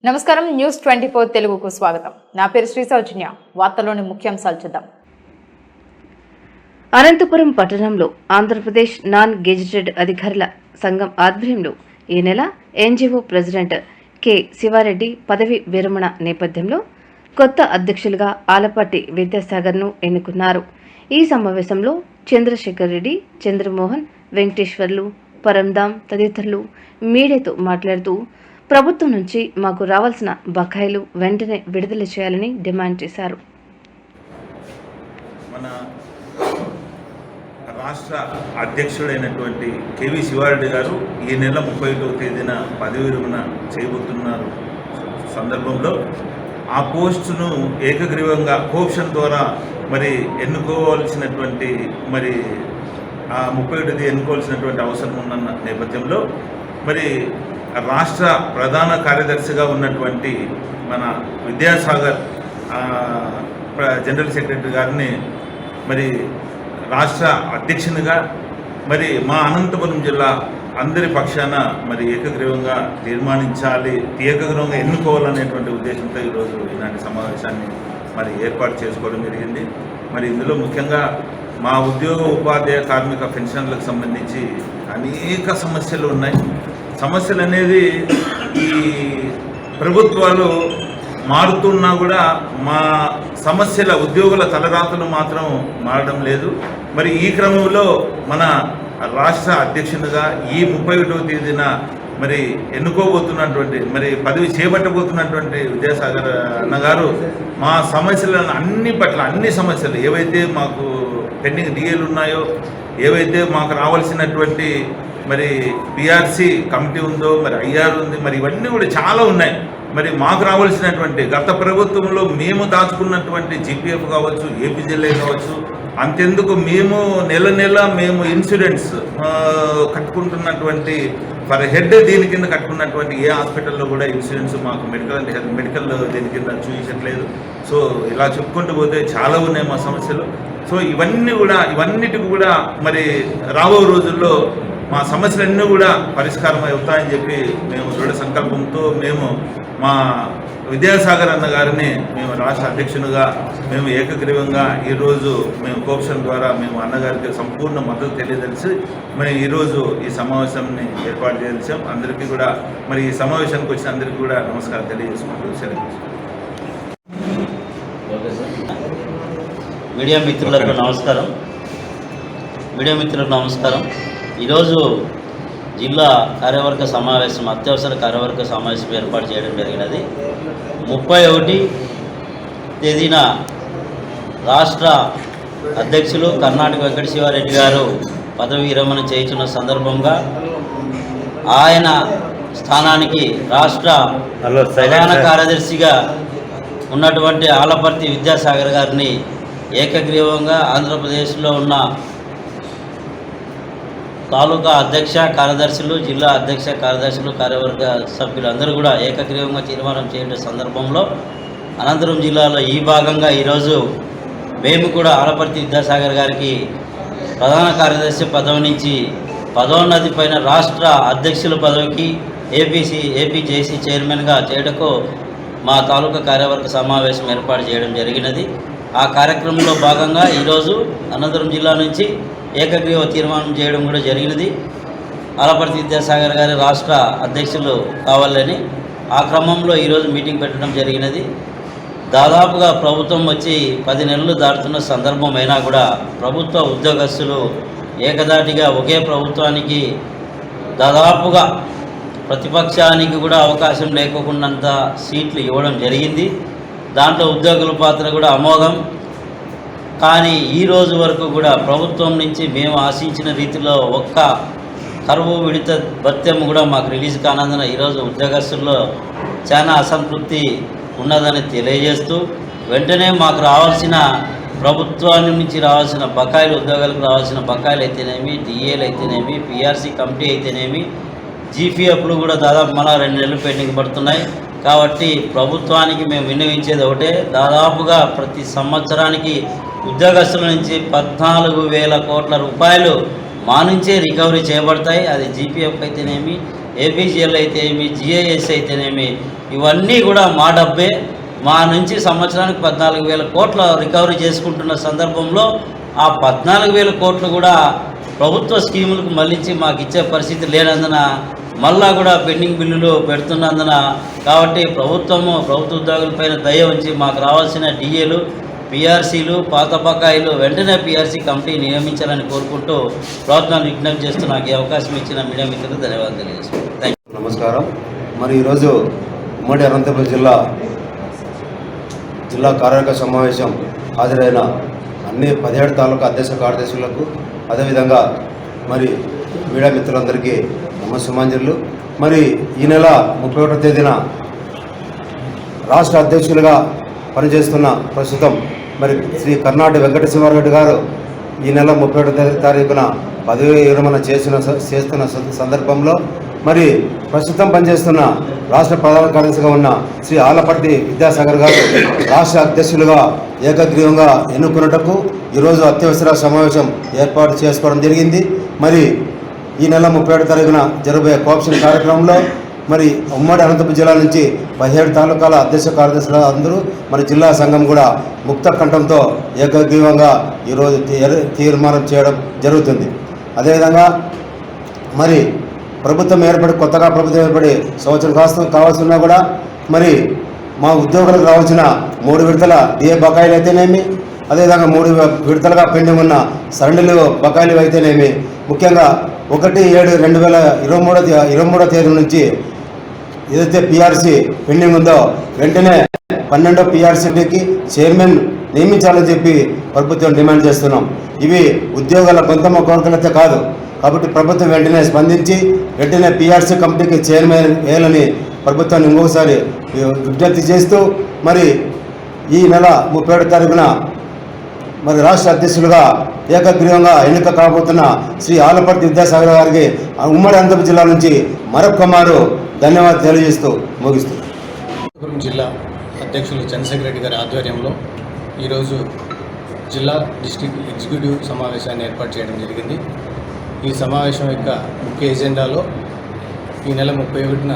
నమస్కారం న్యూస్ 24 తెలుగుకు స్వాగతం. నా పేరు శ్రీ సౌజన్య. వార్తలోని ముఖ్యాంశాలు చూద్దాం. అనంతపురం పట్టణంలో ఆంధ్రప్రదేశ్ నాన్ గెజిటెడ్ అధికారుల సంఘం ఆధ్వర్యంలో ఈ నెల ఎన్జీఓ ప్రెసిడెంట్ కె శివారెడ్డి పదవి విరమణ నేపథ్యంలో కొత్త అధ్యక్షులుగా ఆలపాటి విద్యాసాగర్ను ఎన్నుకున్నారు. ఈ సమావేశంలో చంద్రశేఖర్ రెడ్డి, చంద్రమోహన్, వెంకటేశ్వర్లు, పరంధాం తదితరులు మీడియాతో మాట్లాడుతూ ప్రభుత్వం నుంచి మాకు రావాల్సిన బకాయిలు వెంటనే విడుదల చేయాలని డిమాండ్ చేశారు. మన రాష్ట్ర అధ్యక్షుడైనటువంటి కెవి శివారెడ్డి గారు ఈ నెల 31వ తేదీన పదవి విరమణ చేయబోతున్నారు సందర్భంలో ఆ పోస్టును ఏకగ్రీవంగా కోప్షన్ ద్వారా మరి ఎన్నుకోవాల్సినటువంటి మరి ఆ 31వ ఎన్నుకోవాల్సినటువంటి అవసరం ఉన్న నేపథ్యంలో మరి రాష్ట్ర ప్రధాన కార్యదర్శిగా ఉన్నటువంటి మన విద్యాసాగర్ జనరల్ సెక్రటరీ గారిని మరి రాష్ట్ర అధ్యక్షునిగా మరి మా అనంతపురం జిల్లా అందరి పక్షాన మరి ఏకగ్రీవంగా తీర్మానించాలి, ఏకగ్రీవంగా ఎన్నుకోవాలనేటువంటి ఉద్దేశంతో ఈరోజు ఇలాంటి సమావేశాన్ని మరి ఏర్పాటు చేసుకోవడం జరిగింది. మరి ఇందులో ముఖ్యంగా మా ఉద్యోగ ఉపాధ్యాయ కార్మిక పెన్షన్లకు సంబంధించి అనేక సమస్యలు ఉన్నాయి. సమస్యలు అనేది ఈ ప్రభుత్వాలు మారుతున్నా కూడా మా సమస్యల ఉద్యోగుల తలరాతలు మాత్రం మారడం లేదు. మరి ఈ క్రమంలో మన రాష్ట్ర అధ్యక్షునిగా ఈ 31వ తేదీన మరి ఎన్నుకోబోతున్నటువంటి మరి పదవి చేపట్టబోతున్నటువంటి విద్యాసాగర్ అన్నగారు మా సమస్యలను అన్ని సమస్యలు ఏవైతే మాకు పెండింగ్ డిఏలు ఉన్నాయో, ఏవైతే మాకు రావాల్సినటువంటి మరి పిఆర్సి కమిటీ ఉందో, మరి ఐఆర్ ఉంది, మరి ఇవన్నీ కూడా చాలా ఉన్నాయి. మరి మాకు రావాల్సినటువంటి గత ప్రభుత్వంలో మేము దాచుకున్నటువంటి జీపీఎఫ్ కావచ్చు, ఏపీజీఎల్ఏ కావచ్చు, అంతెందుకు మేము నెల మేము ఇన్సూరెన్స్ కట్టుకుంటున్నటువంటి ఫర్ హెడ్ దీని కింద కట్టుకున్నటువంటి ఏ హాస్పిటల్లో కూడా ఇన్సూరెన్స్ మాకు మెడికల్ దీని కింద చూపించట్లేదు. సో ఇలా చెప్పుకుంటూ పోతే చాలా ఉన్నాయి మా సమస్యలు. సో ఇవన్నిటికి కూడా మరి రాబో రోజుల్లో మా సమస్యలన్నీ కూడా పరిష్కారం అవుతాయని చెప్పి మేము దృఢ సంకల్పంతో మేము మా విద్యాసాగర్ అన్న గారిని మేము రాష్ట్ర అధ్యక్షునిగా మేము ఏకగ్రీవంగా ఈరోజు మేము కోప్షన్ ద్వారా మేము అన్నగారికి సంపూర్ణ మద్దతు తెలియదలిసి మరి ఈరోజు ఈ సమావేశాన్ని ఏర్పాటు చేసాం. అందరికీ కూడా మరి ఈ సమావేశానికి వచ్చిన అందరికీ కూడా నమస్కారం తెలియజేసుకుంటూ సెలవు. మీడియా మిత్రులకు నమస్కారం. ఈరోజు జిల్లా కార్యవర్గ సమావేశం, అత్యవసర కార్యవర్గ సమావేశం ఏర్పాటు చేయడం జరిగినది. 31 తేదీన రాష్ట్ర అధ్యక్షులు కర్ణాటక వెంకట శివారెడ్డి గారు పదవి విరమణ చేయుచున్న సందర్భంగా ఆయన స్థానానికి రాష్ట్ర ప్రధాన కార్యదర్శిగా ఉన్నటువంటి ఆలపర్తి విద్యాసాగర్ గారిని ఏకగ్రీవంగా ఆంధ్రప్రదేశ్లో ఉన్న తాలూకా అధ్యక్ష కార్యదర్శులు, జిల్లా అధ్యక్ష కార్యదర్శులు, కార్యవర్గ సభ్యులు అందరూ కూడా ఏకగ్రీవంగా తీర్మానం చేయడం సందర్భంలో అనంతపురం జిల్లాలో ఈ భాగంగా ఈరోజు మేము కూడా ఆలపర్తి విద్యాసాగర్ గారికి ప్రధాన కార్యదర్శి పదవి నుంచి పదోన్నతి పైన రాష్ట్ర అధ్యక్షుల పదవికి ఏపీజేసీ చైర్మన్గా చేయటకు మా తాలూకా కార్యవర్గ సమావేశం ఏర్పాటు చేయడం జరిగినది. ఆ కార్యక్రమంలో భాగంగా ఈరోజు అనంతపురం జిల్లా నుంచి ఏకగ్రీవ తీర్మానం చేయడం కూడా జరిగినది. ఆలపర్తి విద్యాసాగర్ గారి రాష్ట్ర అధ్యక్షులు కావాలని ఆ క్రమంలో ఈరోజు మీటింగ్ పెట్టడం జరిగినది. దాదాపుగా ప్రభుత్వం వచ్చి 10 నెలలు దాటుతున్న సందర్భం అయినా కూడా ప్రభుత్వ ఉద్యోగస్తులు ఏకదాటిగా ఒకే ప్రభుత్వానికి దాదాపుగా ప్రతిపక్షానికి కూడా అవకాశం లేకోకున్నంత సీట్లు ఇవ్వడం జరిగింది. దాంట్లో ఉద్యోగుల పాత్ర కూడా అమోఘం. కానీ ఈ రోజు వరకు కూడా ప్రభుత్వం నుంచి మేము ఆశించిన రీతిలో ఒక్క కరువు విడత భత్యం కూడా మాకు రిలీజ్ కానందున ఈరోజు ఉద్యోగస్తుల్లో చాలా అసంతృప్తి ఉన్నదని తెలియజేస్తూ వెంటనే మాకు రావాల్సిన ప్రభుత్వాన్ని నుంచి రావాల్సిన బకాయిలు, ఉద్యోగాలకు రావాల్సిన బకాయిలు అయితేనేమి, డిఏలు అయితేనేమి, పిఆర్సీ కమిటీ అయితేనేమి, జీపీఎఫ్లు కూడా దాదాపు మళ్ళా 2 నెలలు పెండింగ్ పడుతున్నాయి. కాబట్టి ప్రభుత్వానికి మేము విన్నవించేది ఒకటే, దాదాపుగా ప్రతి సంవత్సరానికి ఉద్యోగస్తుల నుంచి 14,000 కోట్ల రూపాయలు మా నుంచే రికవరీ చేయబడతాయి. అది జీపీఎఫ్ అయితేనేమి, ఏపీజీఎల్ అయితేనేమి, జిఐఎస్ అయితేనేమి, ఇవన్నీ కూడా మా డబ్బే. మా నుంచి సంవత్సరానికి 14,000 కోట్ల రికవరీ చేసుకుంటున్న సందర్భంలో ఆ 14,000 కోట్లు కూడా ప్రభుత్వ స్కీములకు మళ్ళించి మాకు ఇచ్చే పరిస్థితి లేనందున మళ్ళా కూడా పెండింగ్ బిల్లులు పెడుతున్నందున కాబట్టి ప్రభుత్వ ఉద్యోగులపైన దయ ఉంచి మాకు రావాల్సిన డిఏలు, పిఆర్సీలు, పాత బకాయిలు వెంటనే పిఆర్సీ కమిటీ నియమించాలని కోరుకుంటూ ప్రార్థనలు విజ్ఞప్తి చేస్తూ నాకు ఈ అవకాశం ఇచ్చిన మీడియా మిత్రులకు ధన్యవాదాలు తెలియజేస్తున్నాను. నమస్కారం. మరి ఈరోజు ఉమ్మడి అనంతపురం జిల్లా కార్యవర్గ సమావేశం హాజరైన అన్ని 17 తాలూకా అధ్యక్ష కార్యదర్శులకు, అదేవిధంగా మరి మీడియా మిత్రులందరికీ నమస్సుమాంజలు. మరి ఈ నెల 31వ తేదీన రాష్ట్ర అధ్యక్షులుగా పనిచేస్తున్న ప్రస్తుతం మరి శ్రీ కర్నాటి వెంకటశివారెడ్డి గారు ఈ నెల 31వ తారీఖున పదవి విరమణ చేస్తున్న సందర్భంలో మరి ప్రస్తుతం పనిచేస్తున్న రాష్ట్ర ప్రధాన కార్యదర్శిగా ఉన్న శ్రీ ఆలపర్తి విద్యాసాగర్ గారు రాష్ట్ర అధ్యక్షులుగా ఏకగ్రీవంగా ఎన్నుకున్నటకు ఈరోజు అత్యవసర సమావేశం ఏర్పాటు చేసుకోవడం జరిగింది. మరి ఈ నెల 31వ తారీఖున జరగబోయే కోఆప్షన్ కార్యక్రమంలో మరి ఉమ్మడి అనంతపురం జిల్లా నుంచి 17 తాలూకాల అధ్యక్ష కార్యదర్శులు అందరూ మన జిల్లా సంఘం కూడా ముక్త కంఠంతో ఏకగ్రీవంగా ఈరోజు తీర్మానం చేయడం జరుగుతుంది. అదేవిధంగా మరి కొత్తగా ప్రభుత్వం ఏర్పడి సంవత్సరం కావాల్సిన కూడా మరి మా ఉద్యోగులకు రావాల్సిన 3 విడతల డిఏ బకాయిలు అయితేనేమి, అదేవిధంగా 3 విడతలుగా పెండింగ్ ఉన్న సరెండర్లు బకాయిలు అయితేనేమి, ముఖ్యంగా 1/7/2023 తేదీ నుంచి ఏదైతే పిఆర్సీ పెండింగ్ ఉందో వెంటనే 12వ పిఆర్సీకి చైర్మన్ నియమించాలని చెప్పి ప్రభుత్వం డిమాండ్ చేస్తున్నాం. ఇవి ఉద్యోగాల కొంతమ కోరికలైతే కాదు కాబట్టి ప్రభుత్వం వెంటనే స్పందించి వెంటనే పిఆర్సీ కమిటీకి చైర్మన్ వేయాలని ప్రభుత్వాన్ని ఇంకొకసారి విజ్ఞప్తి చేస్తూ మరి ఈ నెల 31వ తారీఖున మరి రాష్ట్ర అధ్యక్షులుగా ఏకగ్రీవంగా ఎన్నిక కాబోతున్న శ్రీ ఆలపర్తి విద్యాసాగర్ గారికి ఉమ్మడి అనంతపురం జిల్లా నుంచి మరొకమారు ధన్యవాదాలు తెలియజేస్తూ ముగిస్తుంది. అనంతపురం జిల్లా అధ్యక్షులు చంద్రశేఖర్ రెడ్డి గారి ఆధ్వర్యంలో ఈరోజు జిల్లా డిస్ట్రిక్ట్ ఎగ్జిక్యూటివ్ సమావేశాన్ని ఏర్పాటు చేయడం జరిగింది. ఈ సమావేశం యొక్క ముఖ్య ఎజెండాలో ఈ నెల 31న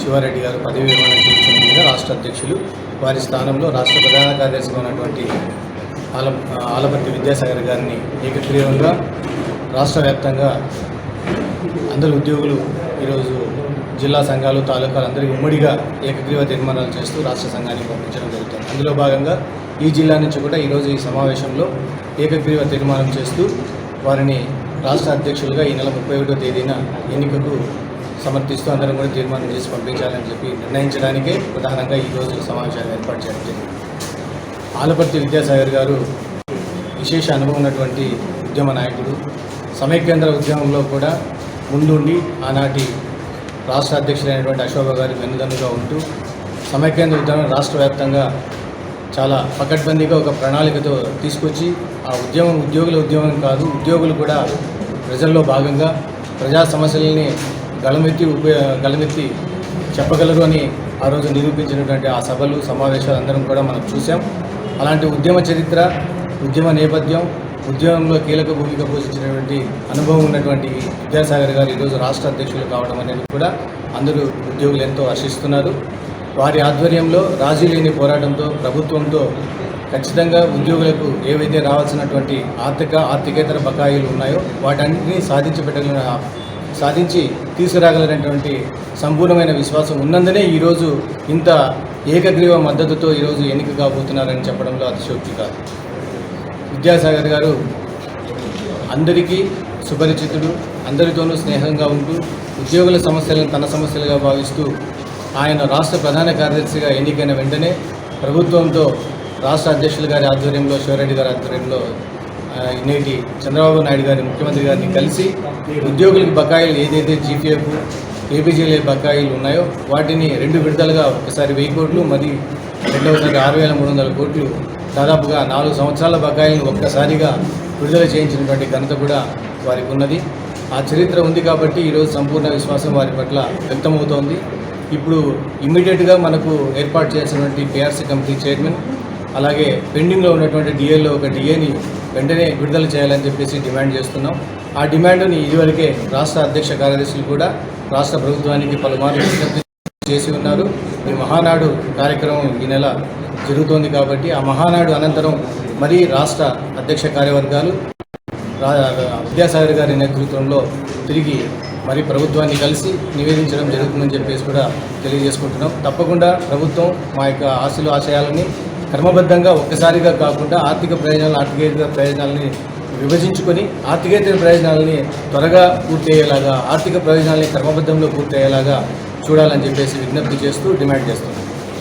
శివారెడ్డి గారు పదవి విరమణ చేయించిన రాష్ట్ర అధ్యక్షులు, వారి స్థానంలో రాష్ట్ర ప్రధాన కార్యదర్శిగా ఉన్నటువంటి ఆలపర్తి విద్యాసాగర్ గారిని ఏకగ్రీవంగా రాష్ట్ర వ్యాప్తంగా అందరు ఉద్యోగులు ఈరోజు జిల్లా సంఘాలు, తాలూకాలు అందరికీ ఉమ్మడిగా ఏకగ్రీవ తీర్మానాలు చేస్తూ రాష్ట్ర సంఘానికి పంపించడం జరుగుతుంది. అందులో భాగంగా ఈ జిల్లా నుంచి కూడా ఈరోజు ఈ సమావేశంలో ఏకగ్రీవ తీర్మానం చేస్తూ వారిని రాష్ట్ర అధ్యక్షులుగా ఈ నెల 31వ తేదీన ఎన్నికకు సమర్థిస్తూ అందరం కూడా తీర్మానం చేసి పంపించాలని చెప్పి నిర్ణయించడానికే ప్రధానంగా ఈరోజు సమావేశాన్ని ఏర్పాటు చేయడం జరిగింది. ఆలపర్తి విద్యాసాగర్ గారు విశేష అనుభవం ఉన్నటువంటి ఉద్యమ నాయకుడు. సమైక్యాంధ్ర ఉద్యమంలో కూడా ముందుండి ఆనాటి రాష్ట్ర అధ్యక్షులైనటువంటి అశోక గారి వెన్నుదన్నుగా ఉంటూ సమైక్యాంధ్ర ఉద్యమం రాష్ట్ర వ్యాప్తంగా చాలా పకడ్బందీగా ఒక ప్రణాళికతో తీసుకొచ్చి ఆ ఉద్యమం ఉద్యోగుల ఉద్యమం కాదు, ఉద్యోగులు కూడా ప్రజల్లో భాగంగా ప్రజా సమస్యలని గళమెత్తి చెప్పగలరు అని ఆ రోజు నిరూపించినటువంటి ఆ సభలు, సమావేశాలు అందరం కూడా మనం చూసాం. అలాంటి ఉద్యమ చరిత్ర, ఉద్యమ నేపథ్యం, ఉద్యమంలో కీలక భూమిక పోషించినటువంటి అనుభవం ఉన్నటువంటి విద్యాసాగర్ గారు ఈరోజు రాష్ట్ర అధ్యక్షులు కావడం అనేది కూడా అందరూ ఉద్యోగులు ఎంతో హర్షిస్తున్నారు. వారి ఆధ్వర్యంలో రాజీ లేని పోరాటంతో ప్రభుత్వంతో ఖచ్చితంగా ఉద్యోగులకు ఏవైతే రావాల్సినటువంటి ఆర్థికేతర బకాయిలు ఉన్నాయో వాటన్నిటినీ సాధించి తీసుకురాగలనటువంటి సంపూర్ణమైన విశ్వాసం ఉన్నందునే ఈరోజు ఇంత ఏకగ్రీవ మద్దతుతో ఈరోజు ఎన్నిక కాబోతున్నారని చెప్పడంలో అతిశయోక్తి కాదు. విద్యాసాగర్ గారు అందరికీ సుపరిచితుడు, అందరితోనూ స్నేహంగా ఉంటూ ఉద్యోగుల సమస్యలను తన సమస్యలుగా భావిస్తూ ఆయన రాష్ట్ర ప్రధాన కార్యదర్శిగా ఎన్నికైన వెంటనే ప్రభుత్వంతో రాష్ట్ర అధ్యక్షుల గారి ఆధ్వర్యంలో, శివరెడ్డి గారి ఆధ్వర్యంలో నేటి చంద్రబాబు నాయుడు గారి ముఖ్యమంత్రి గారిని కలిసి ఉద్యోగులకు బకాయిలు ఏదైతే జీపీఎఫ్, ఏపీజీఎల్ఏ బకాయిలు ఉన్నాయో వాటిని 2 విడతలుగా ఒకసారి 1000 కోట్లు, మరి రెండవసారి 6300 కోట్లు, దాదాపుగా 4 సంవత్సరాల బకాయిలను ఒక్కసారిగా విడుదల చేయించినటువంటి ఘనత కూడా వారికి ఉన్నది. ఆ చరిత్ర ఉంది కాబట్టి ఈరోజు సంపూర్ణ విశ్వాసం వారి పట్ల వ్యక్తమవుతోంది. ఇప్పుడు ఇమ్మీడియట్గా మనకు ఏర్పాటు చేసినటువంటి పిఆర్సీ కమిటీ చైర్మన్, అలాగే పెండింగ్లో ఉన్నటువంటి డిఏలో ఒక డిఏని వెంటనే విడుదల చేయాలని చెప్పేసి డిమాండ్ చేస్తున్నాం. ఆ డిమాండ్ని ఇదివరకే రాష్ట్ర అధ్యక్ష కార్యదర్శులు కూడా రాష్ట్ర ప్రభుత్వానికి పలుమార్లు విజ్ఞప్తి చేసి ఉన్నారు. ఈ మహానాడు కార్యక్రమం ఈ నెల జరుగుతోంది కాబట్టి ఆ మహానాడు అనంతరం మరి రాష్ట్ర అధ్యక్ష కార్యవర్గాలు విద్యాసాగర్ గారి నేతృత్వంలో తిరిగి మరి ప్రభుత్వాన్ని కలిసి నివేదించడం జరుగుతుందని చెప్పేసి కూడా తెలియజేసుకుంటున్నాం. తప్పకుండా ప్రభుత్వం మా యొక్క ఆశలు ఆశయాలని క్రమబద్ధంగా ఒక్కసారిగా కాకుండా ఆర్థికేతర ప్రయోజనాలని విభజించుకొని ఆర్థికేతర ప్రయోజనాలని త్వరగా పూర్తయ్యేలాగా ఆర్థిక ప్రయోజనాలని క్రమబద్ధంలో పూర్తయ్యేలాగా చూడాలని చెప్పేసి విజ్ఞప్తి చేస్తూ డిమాండ్ చేస్తున్నాం.